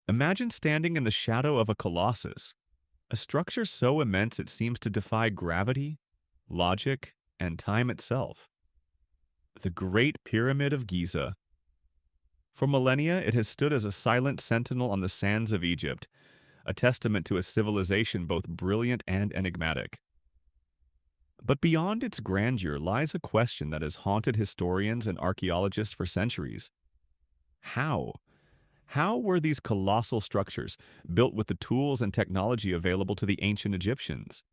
Imagine standing in the shadow of a colossus, a structure so immense it seems to defy gravity, logic, and time itself. The Great Pyramid of Giza. For millennia, it has stood as a silent sentinel on the sands of Egypt, a testament to a civilization both brilliant and enigmatic. But beyond its grandeur lies a question that has haunted historians and archaeologists for centuries. How? How were these colossal structures built with the tools and technology available to the ancient Egyptians?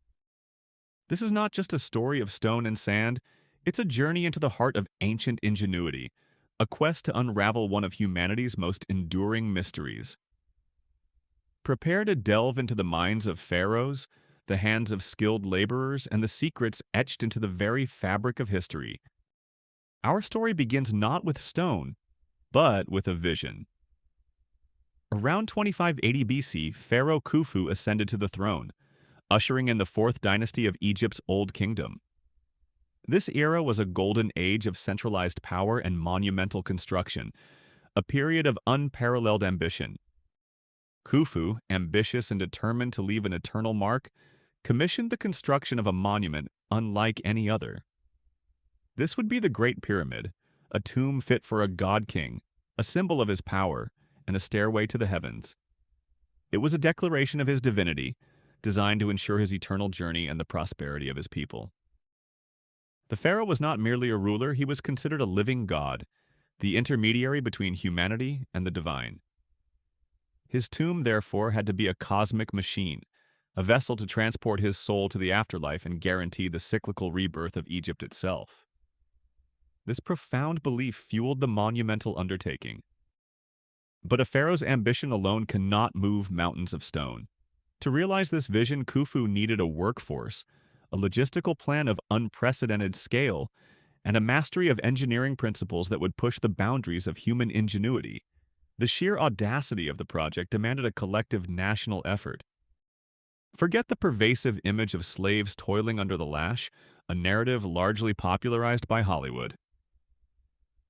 This is not just a story of stone and sand, it's a journey into the heart of ancient ingenuity, a quest to unravel one of humanity's most enduring mysteries. Prepare to delve into the minds of pharaohs, the hands of skilled laborers, and the secrets etched into the very fabric of history. Our story begins not with stone, but with a vision. Around 2580 BC, Pharaoh Khufu ascended to the throne, ushering in the fourth dynasty of Egypt's Old Kingdom. This era was a golden age of centralized power and monumental construction, a period of unparalleled ambition. Khufu, ambitious and determined to leave an eternal mark, commissioned the construction of a monument unlike any other. This would be the Great Pyramid, a tomb fit for a god-king, a symbol of his power, and a stairway to the heavens. It was a declaration of his divinity, designed to ensure his eternal journey and the prosperity of his people. The pharaoh was not merely a ruler, he was considered a living god, the intermediary between humanity and the divine. His tomb, therefore, had to be a cosmic machine, a vessel to transport his soul to the afterlife and guarantee the cyclical rebirth of Egypt itself. This profound belief fueled the monumental undertaking. But a pharaoh's ambition alone cannot move mountains of stone. To realize this vision, Khufu needed a workforce, a logistical plan of unprecedented scale, and a mastery of engineering principles that would push the boundaries of human ingenuity. The sheer audacity of the project demanded a collective national effort. Forget the pervasive image of slaves toiling under the lash, a narrative largely popularized by Hollywood.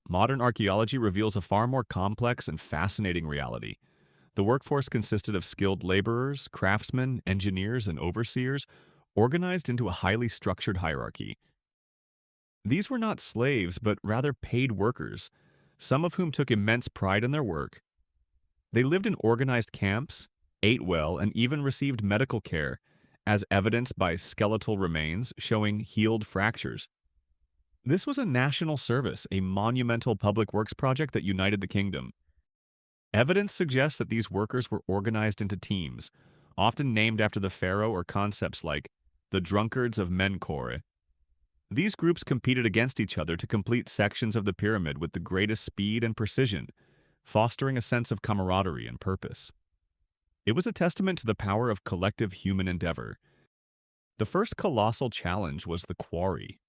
Modern archaeology reveals a far more complex and fascinating reality. The workforce consisted of skilled laborers, craftsmen, engineers, and overseers, organized into a highly structured hierarchy. These were not slaves, but rather paid workers, some of whom took immense pride in their work. They lived in organized camps, ate well, and even received medical care, as evidenced by skeletal remains showing healed fractures. This was a national service, a monumental public works project that united the kingdom. Evidence suggests that these workers were organized into teams, often named after the pharaoh, or concepts like the drunkards of Menkaure. These groups competed against each other to complete sections of the pyramid with the greatest speed and precision, fostering a sense of camaraderie and purpose. It was a testament to the power of collective human endeavor. The first colossal challenge was the quarry.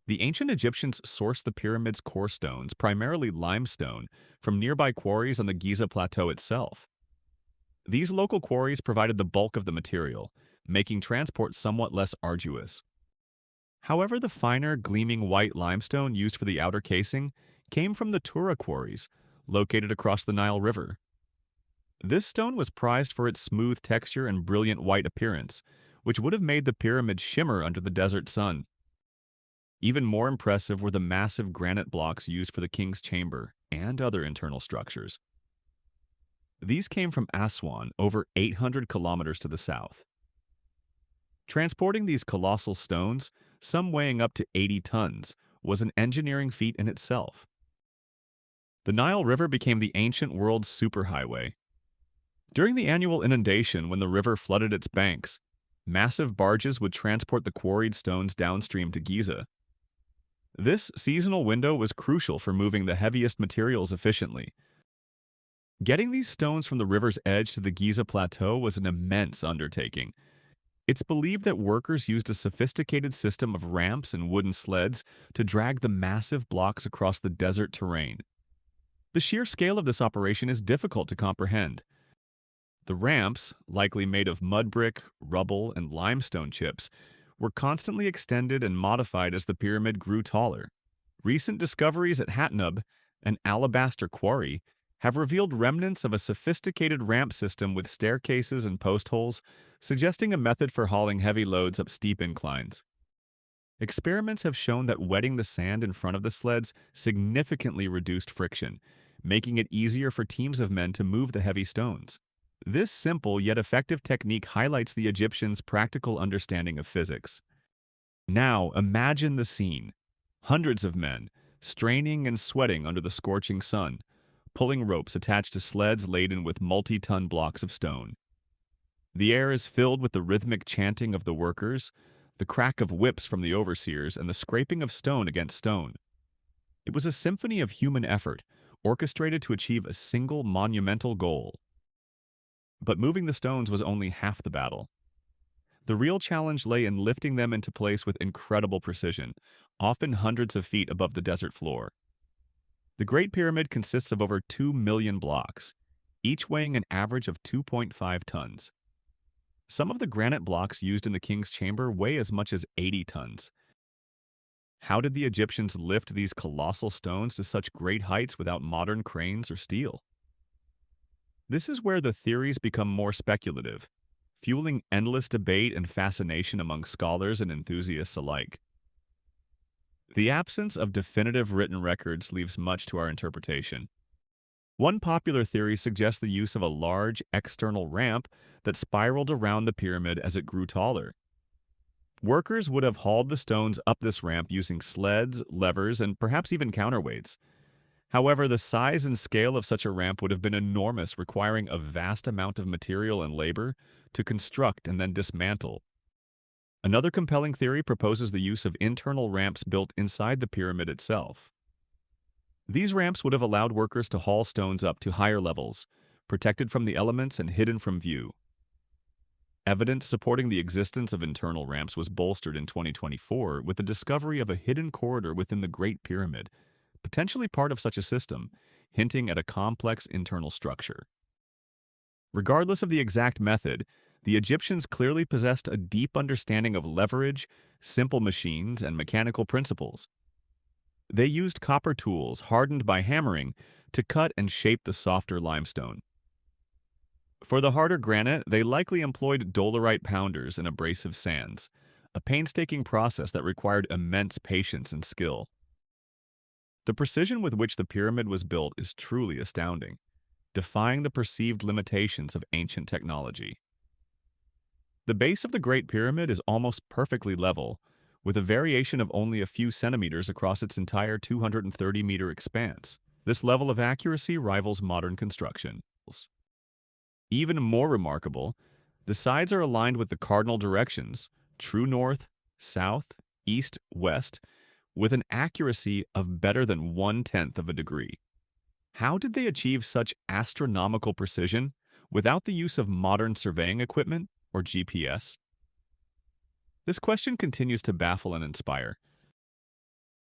The ancient Egyptians sourced the pyramid's core stones, primarily limestone, from nearby quarries on the Giza Plateau itself. These local quarries provided the bulk of the material, making transport somewhat less arduous. However, the finer, gleaming white limestone used for the outer casing came from the Tura quarries, located across the Nile River. This stone was prized for its smooth texture and brilliant white appearance, which would have made the pyramid shimmer under the desert sun. Even more impressive were the massive granite blocks used for the king's chamber and other internal structures. These came from Aswan, over 800 kilometers to the south. Transporting these colossal stones, some weighing up to 80 tons, was an engineering feat in itself. The Nile River became the ancient world's superhighway. During the annual inundation, when the river flooded its banks, massive barges would transport the quarried stones downstream to Giza. This seasonal window was crucial for moving the heaviest materials efficiently. Getting these stones from the river's edge to the Giza Plateau was an immense undertaking. It's believed that workers used a sophisticated system of ramps and wooden sleds to drag the massive blocks across the desert terrain. The sheer scale of this operation is difficult to comprehend. The ramps, likely made of mud brick, rubble, and limestone chips, were constantly extended and modified as the pyramid grew taller. Recent discoveries at Hatnub, an alabaster quarry, have revealed remnants of a sophisticated ramp system with staircases and post holes, suggesting a method for hauling heavy loads up steep inclines. Experiments have shown that wetting the sand in front of the sleds significantly reduced friction, making it easier for teams of men to move the heavy stones. This simple yet effective technique highlights the Egyptians' practical understanding of physics. Now, imagine the scene. Hundreds of men, straining and sweating under the scorching sun, pulling ropes attached to sleds laden with multi-ton blocks of stone. The air is filled with the rhythmic chanting of the workers, the crack of whips from the overseers, and the scraping of stone against stone. It was a symphony of human effort, orchestrated to achieve a single monumental goal. But moving the stones was only half the battle. The real challenge lay in lifting them into place with incredible precision, often hundreds of feet above the desert floor. The Great Pyramid consists of over 2 million blocks, each weighing an average of 2.5 tons. Some of the granite blocks used in the king's chamber weigh as much as 80 tons. How did the Egyptians lift these colossal stones to such great heights without modern cranes or steel? This is where the theories become more speculative, fueling endless debate and fascination among scholars and enthusiasts alike. The absence of definitive written records leaves much to our interpretation. One popular theory suggests the use of a large external ramp that spiraled around the pyramid as it grew taller. Workers would have hauled the stones up this ramp using sleds, levers, and perhaps even counterweights. However, the size and scale of such a ramp would have been enormous, requiring a vast amount of material and labor to construct and then dismantle. Another compelling theory proposes the use of internal ramps built inside the pyramid itself. These ramps would have allowed workers to haul stones up to higher levels, protected from the elements and hidden from view. Evidence supporting the existence of internal ramps was bolstered in 2024 with the discovery of a hidden corridor within the Great Pyramid, potentially part of such a system, hinting at a complex internal structure. Regardless of the exact method, the Egyptians clearly possessed a deep understanding of leverage, simple machines, and mechanical principles. They used copper tools hardened by hammering to cut and shape the softer limestone. For the harder granite, they likely employed dolerite pounders and abrasive sands, a painstaking process that required immense patience and skill. The precision with which the pyramid was built is truly astounding, defying the perceived limitations of ancient technology. The base of the Great Pyramid is almost perfectly level, with a variation of only a few centimeters across its entire 230-meter expanse. This level of accuracy rivals modern construction. Even more remarkable, the sides are aligned with the cardinal directions, true north, south, east, west, with an accuracy of better than 1/10 of a degree. How did they achieve such astronomical precision without the use of modern surveying equipment or GPS? This question continues to baffle and inspire.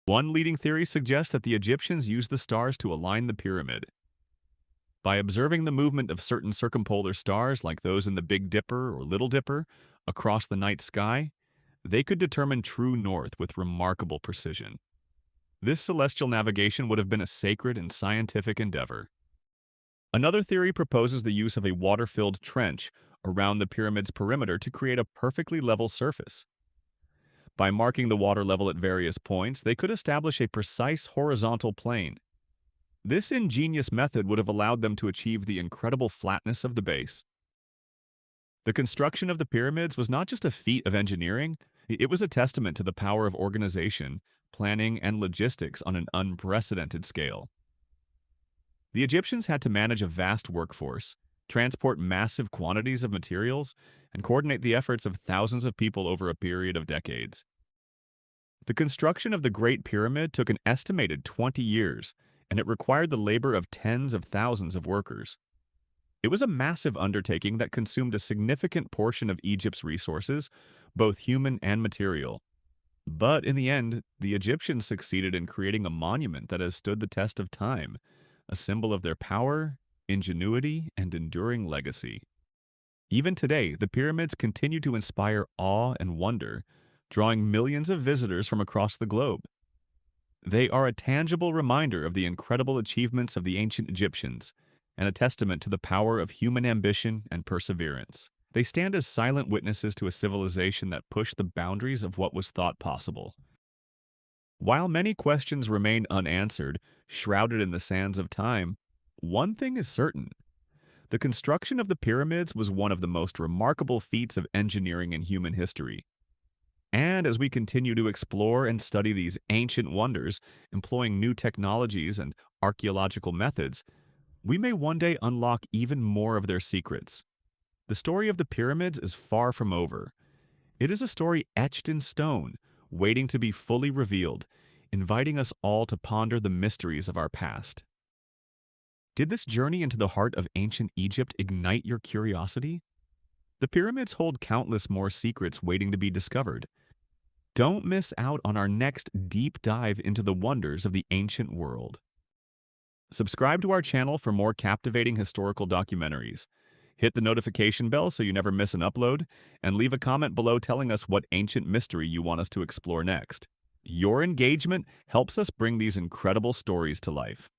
One leading theory suggests that the Egyptians used the stars to align the pyramid. By observing the movement of certain circumpolar stars, like those in the Big Dipper or Little Dipper, across the night sky, they could determine true north with remarkable precision. This celestial navigation would have been a sacred and scientific endeavor. Another theory proposes the use of a water-filled trench around the pyramid's perimeter to create a perfectly level surface. By marking the water level at various points, they could establish a precise horizontal plane. This ingenious method would have allowed them to achieve the incredible flatness of the base. The construction of the pyramids was not just a feat of engineering, it was a testament to the power of organization, planning, and logistics on an unprecedented scale. The Egyptians had to manage a vast workforce, transport massive quantities of materials, and coordinate the efforts of thousands of people over a period of decades. The construction of the Great Pyramid took an estimated 20 years, and it required the labor of tens of thousands of workers. It was a massive undertaking that consumed a significant portion of Egypt's resources, both human and material. But in the end, the Egyptians succeeded in creating a monument that has stood the test of time, a symbol of their power, ingenuity, and enduring legacy. Even today, the pyramids continue to inspire awe and wonder, drawing millions of visitors from across the globe. They are a tangible reminder of the incredible achievements of the ancient Egyptians, and a testament to the power of human ambition and perseverance. They stand as silent witnesses to a civilization that pushed the boundaries of what was thought possible. While many questions remain unanswered, shrouded in the sands of time, one thing is certain. The construction of the pyramids was one of the most remarkable feats of engineering in human history. And as we continue to explore and study these ancient wonders, employing new technologies and archaeological methods, we may one day unlock even more of their secrets. The story of the pyramids is far from over. It is a story etched in stone, waiting to be fully revealed, inviting us all to ponder the mysteries of our past. Did this journey into the heart of ancient Egypt ignite your curiosity? The pyramids hold countless more secrets waiting to be discovered. Don't miss out on our next deep dive into the wonders of the ancient world. Subscribe to our channel for more captivating historical documentaries. Hit the notification bell so you never miss an upload, and leave a comment below telling us what ancient mystery you want us to explore next. Your engagement helps us bring these incredible stories to life.